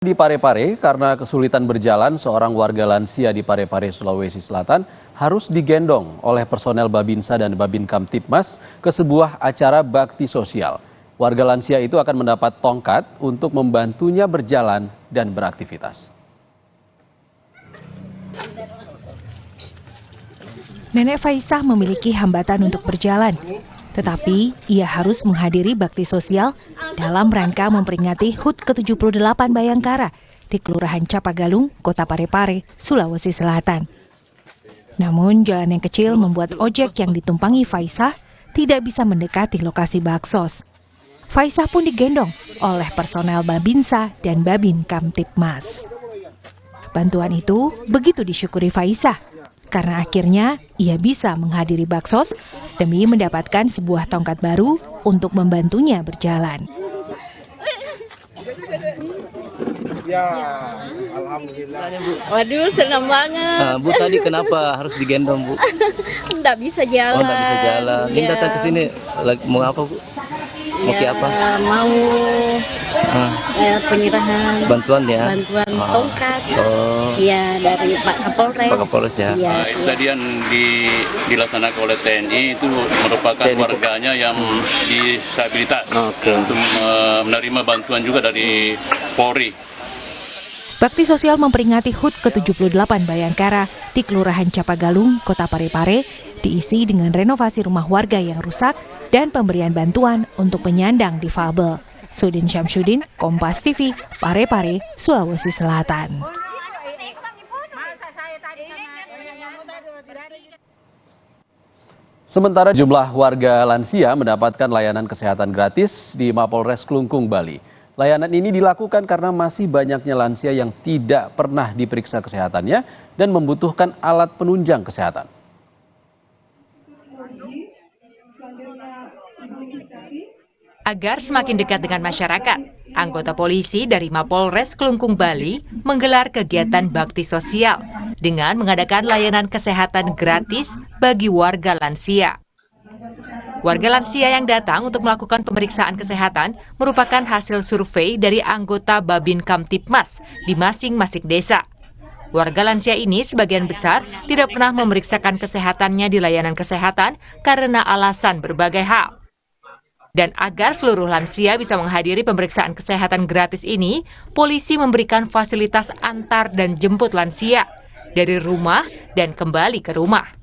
Di Parepare, karena kesulitan berjalan, seorang warga lansia di Parepare, Sulawesi Selatan harus digendong oleh personel Babinsa dan Babin Kamtipmas ke sebuah acara bakti sosial. Warga lansia itu akan mendapat tongkat untuk membantunya berjalan dan beraktivitas. Nenek Faisah memiliki hambatan untuk berjalan, tetapi ia harus menghadiri bakti sosial dalam rangka memperingati HUT ke-78 Bayangkara di Kelurahan Capagalung, Kota Parepare, Sulawesi Selatan. Namun jalan yang kecil membuat ojek yang ditumpangi Faisah tidak bisa mendekati lokasi baksos. Faisah pun digendong oleh personel Babinsa dan Babin Kamtipmas. Bantuan itu begitu disyukuri Faisah, karena akhirnya ia bisa menghadiri baksos demi mendapatkan sebuah tongkat baru untuk membantunya berjalan. Ya, alhamdulillah. Waduh, senang banget. Bu, tadi kenapa harus digendong, Bu? Nggak bisa jalan. Oh, nggak bisa jalan. Ini datang ke sini mau apa, Bu? Mau ke apa? Mau penyerahan Bantuan ya? bantuan tongkat. Oh, Iya, dari Pak Kapolres. Pak Kapolres ya? Iya, Itu tadi yang dilaksanakan oleh TNI itu merupakan TNI. warganya yang disabilitas Oke. untuk menerima bantuan juga dari Polri. Bakti sosial memperingati HUT ke-78 Bayangkara di Kelurahan Capagalung, Kota Parepare, diisi dengan renovasi rumah warga yang rusak dan pemberian bantuan untuk penyandang difabel. Sudin Syamsuddin, Kompas TV, Parepare, Sulawesi Selatan. Sementara jumlah warga lansia mendapatkan layanan kesehatan gratis di Mapolres Klungkung, Bali. Layanan ini dilakukan karena masih banyaknya lansia yang tidak pernah diperiksa kesehatannya dan membutuhkan alat penunjang kesehatan. Agar semakin dekat dengan masyarakat, anggota polisi dari Mapolres Klungkung, Bali menggelar kegiatan bakti sosial dengan mengadakan layanan kesehatan gratis bagi warga lansia. Warga lansia yang datang untuk melakukan pemeriksaan kesehatan merupakan hasil survei dari anggota Babin Kamtipmas di masing-masing desa. Warga lansia ini sebagian besar tidak pernah memeriksakan kesehatannya di layanan kesehatan karena alasan berbagai hal. Dan agar seluruh lansia bisa menghadiri pemeriksaan kesehatan gratis ini, polisi memberikan fasilitas antar dan jemput lansia dari rumah dan kembali ke rumah.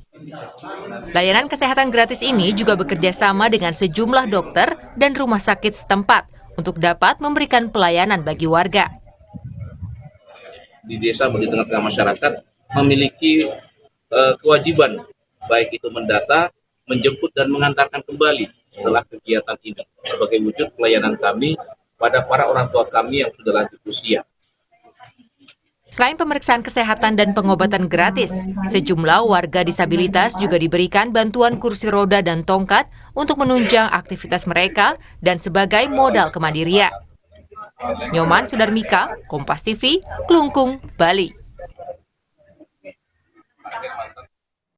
Layanan kesehatan gratis ini juga bekerja sama dengan sejumlah dokter dan rumah sakit setempat untuk dapat memberikan pelayanan bagi warga. Di desa di tengah-tengah masyarakat memiliki kewajiban baik itu mendata, menjemput dan mengantarkan kembali setelah kegiatan ini sebagai wujud pelayanan kami pada para orang tua kami yang sudah lanjut usia. Selain pemeriksaan kesehatan dan pengobatan gratis, sejumlah warga disabilitas juga diberikan bantuan kursi roda dan tongkat untuk menunjang aktivitas mereka dan sebagai modal kemandirian. Nyoman Sudarmika, Kompas TV, Klungkung, Bali.